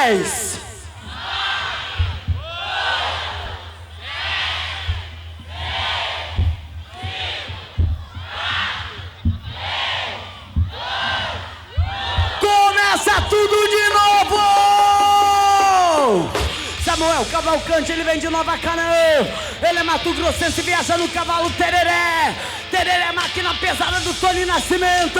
10. Começa tudo de novo! Samuel Cavalcante, ele vem de Nova Canaã. Ele é Mato Grossense, viaja no cavalo Tereré. Tereré é máquina pesada do Tony Nascimento.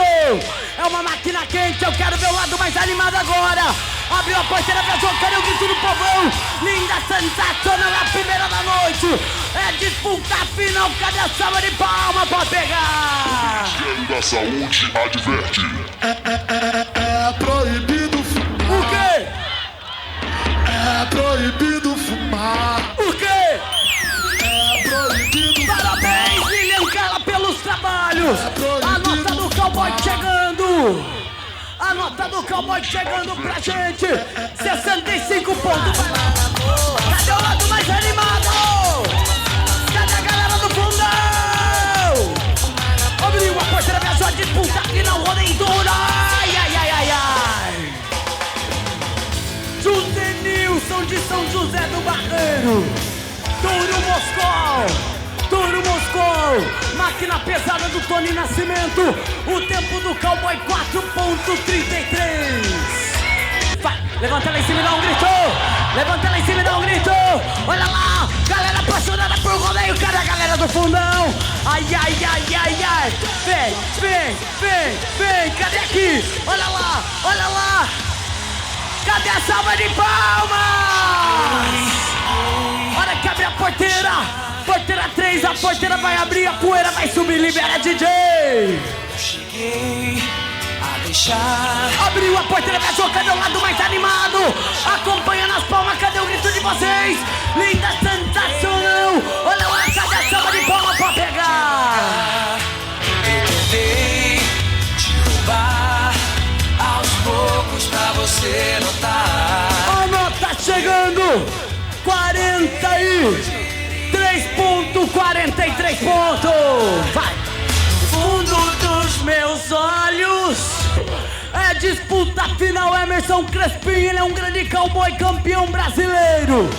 É uma máquina quente, eu quero ver o lado mais animado agora. Abriu a porteira, viajou, cadê o grito do povão? Linda, sensacional, a primeira da noite. É disputa final, cadê a salva de palma pra pegar? O Ministério da Saúde adverte. É proibido fumar. O quê? É proibido fumar. O quê? É proibido fumar. Parabéns, Lilian Carla, pelos trabalhos. A nota do cowboy chegando. A nota do cowboy chegando pra gente. 65 pontos. Cadê o lado mais animado? Cadê a galera do fundão? Abriu a porteira, viajou a disputa aqui na rodeio dura. Ai, ai, ai, ai, ai. José Nilson de São José do Barreiro. Touro Moscou. Touro Moscou. Máquina pesada do Tony Nascimento. O tempo do cowboy 4.33. Vai, levanta lá em cima e dá um grito. Levanta lá em cima e dá um grito. Olha lá, galera apaixonada por rodeio. Cadê a galera do fundão? Ai, ai, ai, ai, ai. Vem, vem, vem, vem. Cadê aqui? Olha lá, olha lá. Cadê a salva de palmas? Hora que abre a porteira. Porteira 3, a porteira vai abrir, a poeira vai subir, libera DJ. Eu cheguei a deixar. Abriu a porteira, viajou, cadê o lado mais animado? Acompanha nas palmas, cadê o grito de vocês? Linda, sensacional. Olha lá, cadê a salva de palmas pra pegar? Eu tentei te roubar aos poucos pra você notar. A nota chegando, 43.43 pontos. Vai. Fundo dos meus olhos. É disputa final, Emerson Crespim, ele é um grande cowboy campeão brasileiro.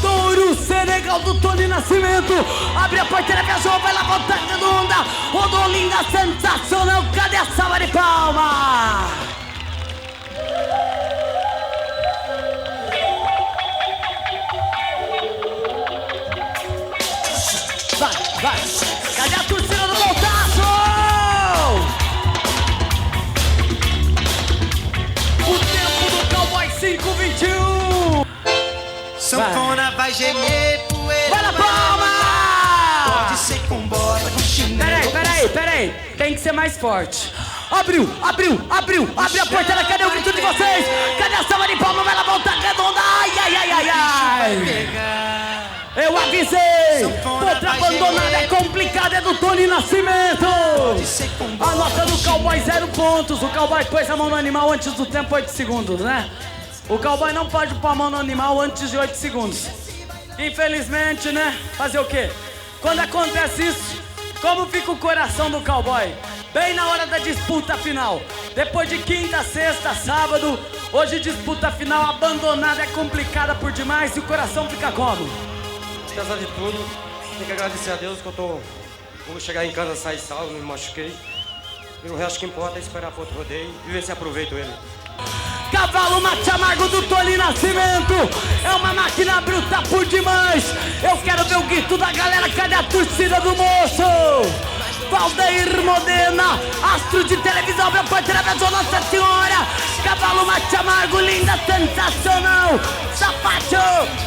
Touro Senegal do Tony Nascimento. Abre a porteira, viajou, vai lá, volta redonda. Rodou linda, sensacional. Cadê a salva de palma? Vai, vai. Cadê a torcida do Montaço? O tempo do cowboy 5:21. Sanfona vai gemer, poeira Vai na palma! Pode ser com bota, com chinelo. Peraí. Tem que ser mais forte. Abriu a porteira, cadê o grito de vocês? Cadê a salva de palma? Vai lá, volta redonda. Ai, ai, ai, ai, ai. Eu avisei! Outra abandonada é complicada, é do Tony Nascimento! A nota do cowboy 0 pontos. O cowboy pôs a mão no animal antes do tempo 8 segundos, né? O cowboy não pode pôr a mão no animal antes de 8 segundos. Infelizmente, né? Fazer o quê? Quando acontece isso, como fica o coração do cowboy? Bem na hora da disputa final. Depois de quinta, sexta, sábado, hoje disputa final, abandonada é complicada por demais e o coração fica como? Apesar de tudo, tem que agradecer a Deus que vou chegar em casa, sair salvo, não me machuquei. E o resto que importa é esperar para outro rodeio e ver se aproveito ele. Cavalo Mate Amargo do Tony Nascimento. É uma máquina bruta por demais. Eu quero ver o grito da galera. Cadê a torcida do moço? Valdeir Modena, astro de televisão, abre a porteira, viajou Nossa Senhora. Cavalo Mate Amargo, linda, sensacional. Sapato,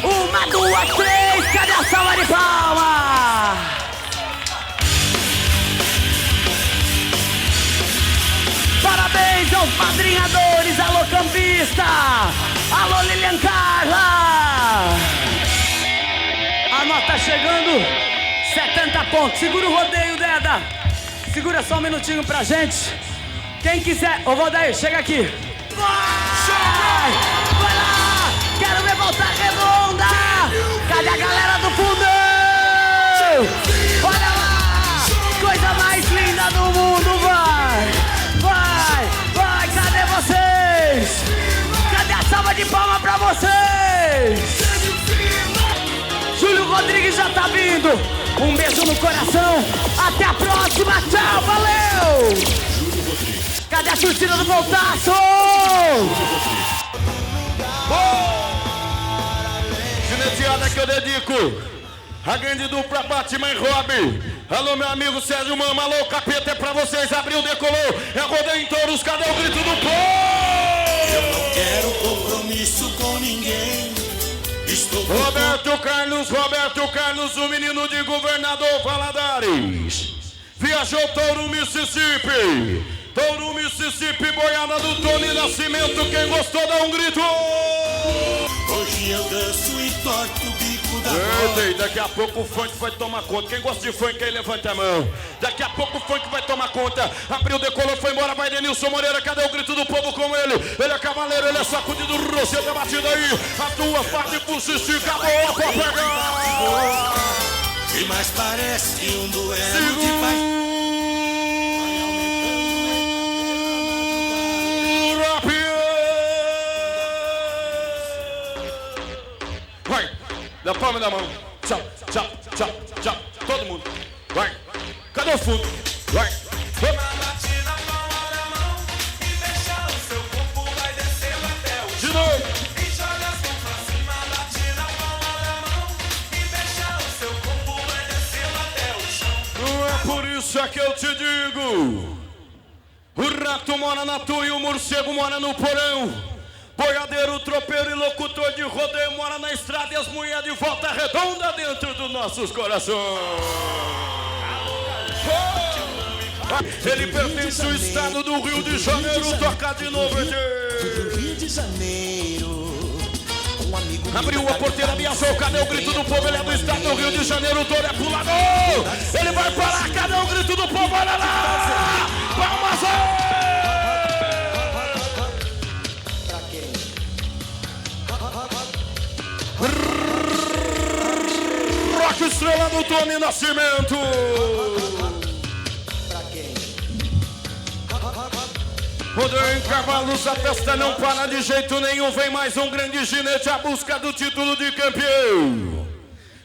1, 2, 3. Cadê a salva de palma? Parabéns aos padrinhadores, alô campista, alô Lilian Carla. A nota chegando, 70 pontos. Segura o rodeio, Deda. Segura só um minutinho pra gente. Quem quiser, ô Valdeir, chega aqui. Vai! Vai lá! Quero ver volta redonda! Cadê a galera do fundão? Olha lá! Coisa mais linda do mundo, vai! Vai! Vai! Cadê vocês? Cadê a salva de palmas pra vocês! Júlio Rodrigues já tá vindo! Um beijo no coração! Até a próxima! Tchau! Valeu! Cadê a torcida do Voltaço? Gineteada que eu dedico a grande dupla Batman e Robin. Alô, meu amigo Sérgio Mama, alô, capeta, é pra vocês. Abriu, decolou, é rodeio em touros, cadê o grito do povo? Eu não quero compromisso com ninguém. Estou Roberto Carlos, o menino de Governador Valadares. Viajou Touro, Mississippi. Touro, Mississippi, boiada do Tony Nascimento. Quem gostou, dá um grito. Hoje eu danço e torto o bico da Ei, daqui a pouco o funk vai tomar conta. Quem gosta de funk aí, levanta a mão. Daqui a pouco o funk vai tomar conta. Abriu, decolou, foi embora, vai Denilson Moreira. Cadê o grito do povo com ele? Ele é cavaleiro, ele é sacudido, Roseta batida aí. A tua parte pro xixi, acabou, pra pegar. E mais parece que um duelo de paz. Vai, da palma da mão. Tchau, tchau, tchau, tchau. Todo mundo. Vai. Cadê o fundo? Vai. De novo. Não é por isso é que eu te digo. O rato mora na tua e o morcego mora no porão. Boiadeiro, tropeiro e locutor de rodeio mora na estrada e as mulheres de volta redonda dentro dos nossos corações. Ele pertence ao estado do Rio de Janeiro, toca de novo, Rio de Janeiro. Abriu a porteira, ameaçou, cadê o grito do povo? Ele é do estado do Rio de Janeiro, o touro é pulador. Ele vai parar, cadê o grito do povo? Olha lá! Palmas! Rock estrela do Tony Nascimento. Rodeio em cavalos, a festa não para de jeito nenhum. Vem mais um grande ginete à busca do título de campeão.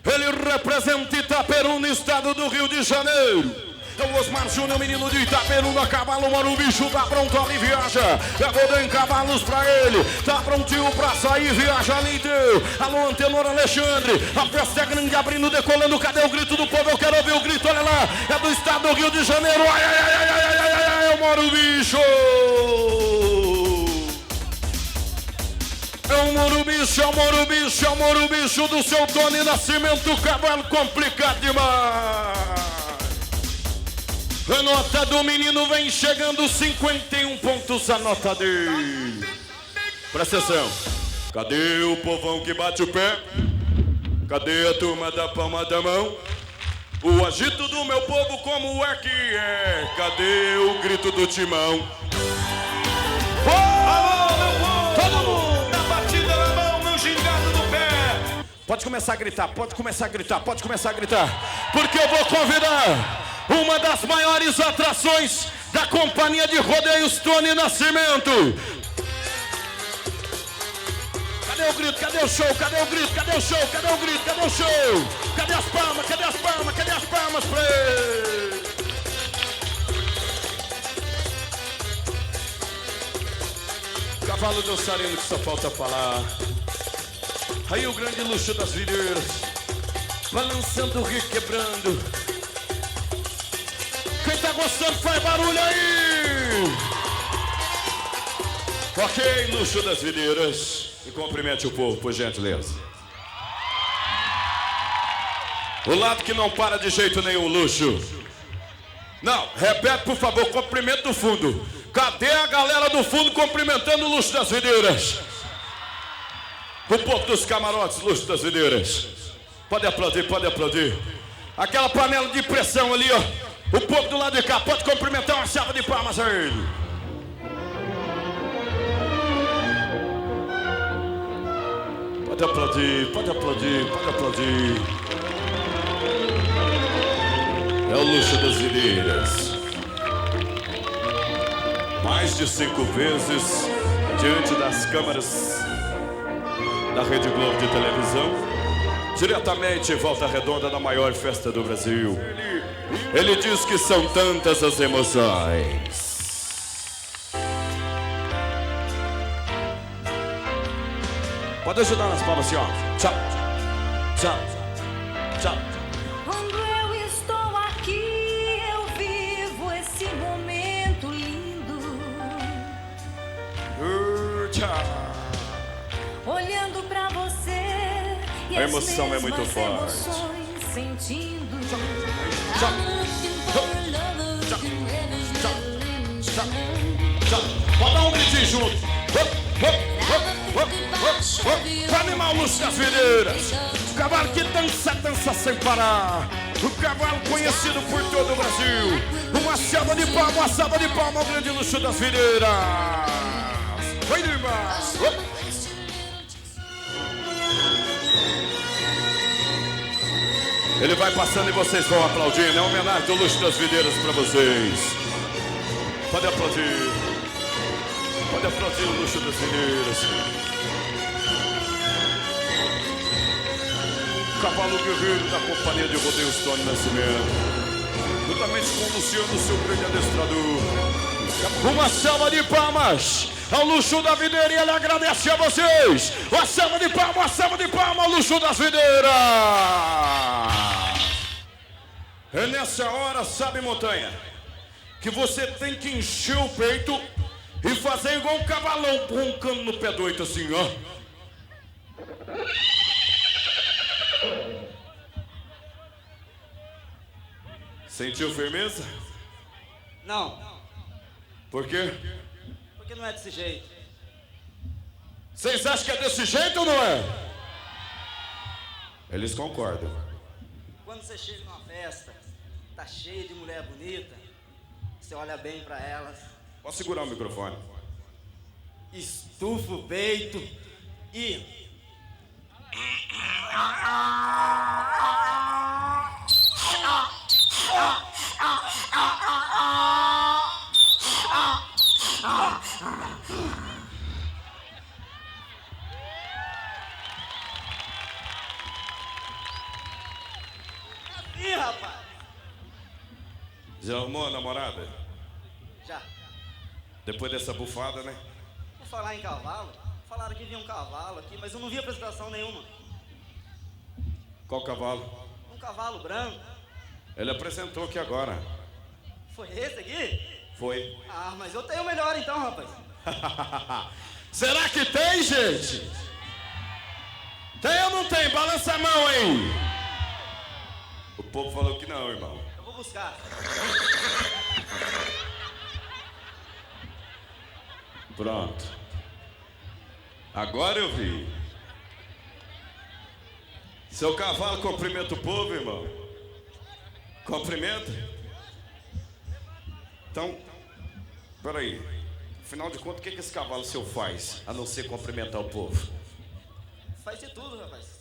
Ele representa Itaperu no estado do Rio de Janeiro. Então Osmar Júnior, menino de Itaperu, a cavalo, mano, o bicho tá pronto, ali viaja. É rodeio em cavalos pra ele, tá prontinho pra sair, viaja ali teu. Alô, Antenor Alexandre, a festa é grande, abrindo, decolando, cadê o grito do povo? Eu quero ouvir o grito, olha lá, é do estado do Rio de Janeiro. Ai, ai, ai, ai, ai, ai, ai, ai, eu moro o bicho. É o Morubicho, é o Morubicho, é o Morubicho do seu Tony Nascimento, cavalo complicado demais. A nota do menino vem chegando, 51 pontos a nota dele. Presta atenção. Cadê o povão que bate o pé? Cadê a turma da palma da mão? O agito do meu povo como é que é? Cadê o grito do timão? Alô, meu povo! Todo mundo! Na batida na mão, meu gingado do pé! Pode começar a gritar, pode começar a gritar, pode começar a gritar. Porque eu vou convidar uma das maiores atrações da companhia de rodeios Tony Nascimento. Cadê o grito? Cadê o show? Cadê o grito? Cadê o show? Cadê o grito? Cadê o show? Cadê as palmas? Cadê as palmas? Cadê as palmas pra ele? Cavalo dançarino que só falta falar. Aí o grande luxo das videiras, balançando, requebrando. Quem tá gostando faz barulho aí! Ok, luxo das videiras. E cumprimente o povo, por gentileza. O lado que não para de jeito nenhum, luxo. Não, repete por favor, cumprimento do fundo. Cadê a galera do fundo cumprimentando o luxo das videiras? O povo dos camarotes, luxo das videiras. Pode aplaudir, pode aplaudir. Aquela panela de pressão ali, ó. O povo do lado de cá, pode cumprimentar, uma salva de palmas a ele. Pode aplaudir, pode aplaudir, pode aplaudir. É o luxo das videiras. Mais de 5 vezes diante das câmeras da Rede Globo de televisão, diretamente em Volta Redonda, na maior festa do Brasil. Ele diz que são tantas as emoções. Pode ajudar nas palmas assim, ó. Tchau, tchau, tchau. Quando eu estou aqui, eu vivo esse momento lindo. Tchau. Olhando pra você e A as emoção é muito mesmas forte. emoções sentindo. Tchau. Pode dar um gritinho junto. Pra animar o luxo das videiras. O cavalo que dança, dança sem parar. O cavalo conhecido por todo o Brasil. Uma salva de palma ao grande luxo das videiras. Vai, Lima! Ele vai passando e vocês vão aplaudindo. É uma homenagem do luxo das videiras pra vocês. Pode aplaudir. Pode aplaudir o luxo das videiras. Cavalo guerreiro da companhia de rodeios Tony Nascimento. Juntamente com o Luciano, seu grande adestrador. Uma salva de palmas ao luxo da videira e ele agradece a vocês. Uma salva de palmas ao luxo das videiras. É nessa hora, sabe, Montanha, que você tem que encher o peito e fazer igual um cavalão roncando no pé do oito assim, ó. Sentiu firmeza? Não, Por quê? porque não é desse jeito. Vocês acham que é desse jeito ou não é? Eles concordam. Quando você chega numa festa, tá cheio de mulher bonita, você olha bem pra elas, Pode segurar o microfone. estufa o peito e... Ih, rapaz! Já arrumou a namorada? Já. Depois dessa bufada, né? Por falar em cavalo, falaram que vinha um cavalo aqui, mas eu não vi apresentação nenhuma. Qual cavalo? Um cavalo branco. Ele apresentou aqui agora. Foi esse aqui? Foi. Ah, mas eu tenho o melhor então, rapaz. Será que tem, gente? Tem ou não tem? Balança a mão aí. O povo falou que não, irmão. Eu vou buscar. Pronto. Agora eu vi. Seu cavalo cumprimenta o povo, irmão? Cumprimenta? Então, peraí. Afinal de contas, o que esse cavalo seu faz, a não ser cumprimentar o povo? Faz de tudo, rapaz.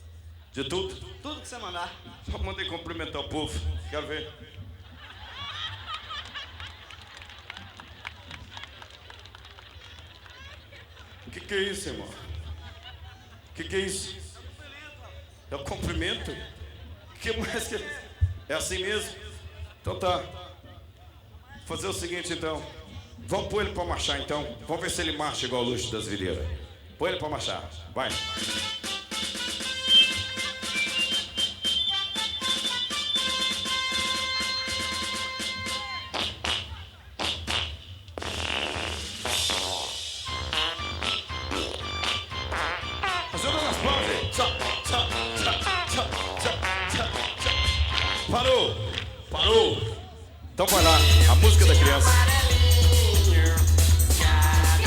De tudo? Tudo que você mandar. Só mandei cumprimentar o povo. Quero ver. O que é isso, irmão? O que é isso? É o cumprimento? O que mais que... É assim mesmo? Então tá. Vou fazer o seguinte, então. Vamos pôr ele pra marchar, então. Vamos ver se ele marcha igual o luxo das videiras. Põe ele pra marchar. Vai. Ajuda nas palmas aí. Tchau, tchau, tchau, tchau, tchau, tchau, tchau. Parou, parou. Então vai lá, a música da criança.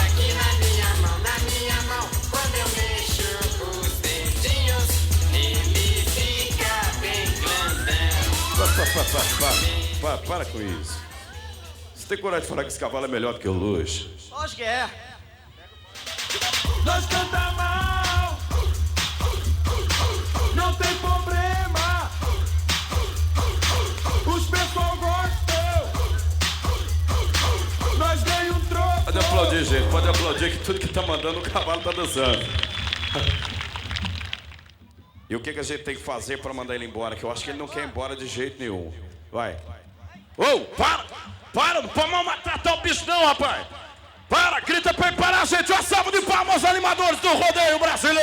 Aqui na minha mão, quando eu mexo os dedinhos, ele fica bem grandão. Para com isso. Você tem coragem de falar que esse cavalo é melhor do que o luxo? Lógico que é. Nós canta mal, não tem problema. Os pessoal gostam, nós ganhamos um troco. Pode aplaudir, gente. Pode aplaudir que tudo que tá mandando o cavalo tá dançando. E o que a gente tem que fazer pra mandar ele embora? Que eu acho que ele não quer ir embora de jeito nenhum. Vai. Ô, para! Para, não pode maltratar o bicho não, rapaz! Para, grita pra ele parar, gente! Uma salva de palmas aos animadores do rodeio brasileiro!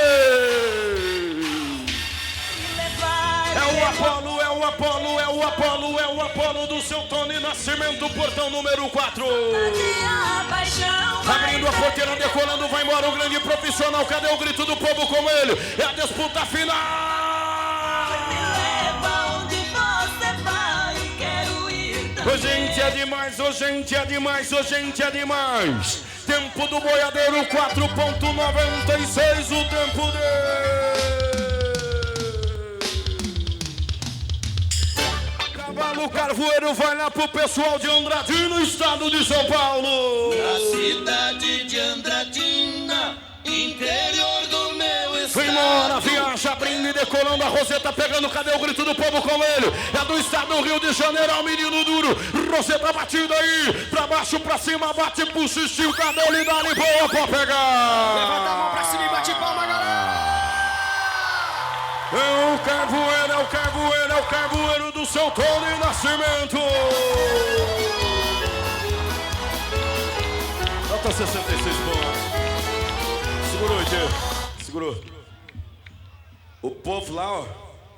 É o Apolo, é o Apolo, é o Apolo, é o Apolo do seu Tony Nascimento, portão número 4. Abrindo a porteira, decolando, vai embora o grande profissional. Cadê o grito do povo com ele? É a disputa final! Ô gente é demais, ô gente é demais, ô gente é demais. Tempo do boiadeiro 4.96, o tempo dele. Cavalo Carvoeiro vai lá pro pessoal de Andradina, estado de São Paulo. Na cidade de Andradina, interior do meu estado. Vem embora, viaja, abrindo e decolando a Roseta, pegando, cadê o grito do povo com ele? É do estado do Rio de Janeiro, é o menino duro. Roseta batida aí, pra baixo, pra cima, bate, puxa, estilo, cadê ele? Dá-lhe boa pra pegar. Levanta a mão pra cima e bate palma, galera. É o Carvoeiro, é o Carvoeiro, é o Carvoeiro do seu Tony Nascimento. Nota 66 pontos. Segurou, Tio. Segurou. O povo lá, ó,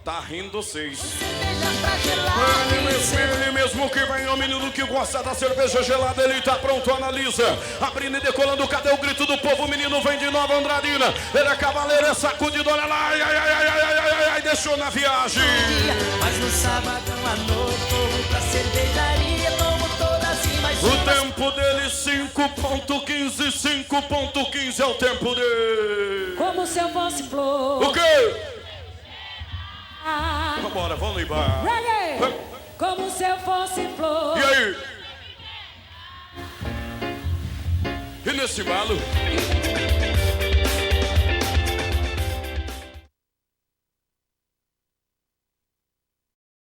tá rindo vocês. Ele mesmo que vem, é o menino que gosta da cerveja gelada, ele tá pronto, analisa. Abrindo e decolando, cadê o grito do povo? O menino vem de Nova Andradina. Ele é cavaleiro, é sacudido, olha lá, ai, ai, ai, ai, ai, ai, ai, deixou na viagem. Mas no sabadão à noite, vou pra cervejaria, tomo todas e mais O tempo dele 5.15, 5.15 é o tempo dele. Como se eu fosse flor. O quê? Vambora, vamos embora. Reggae! Como se eu fosse flor. E aí? E nesse embalo?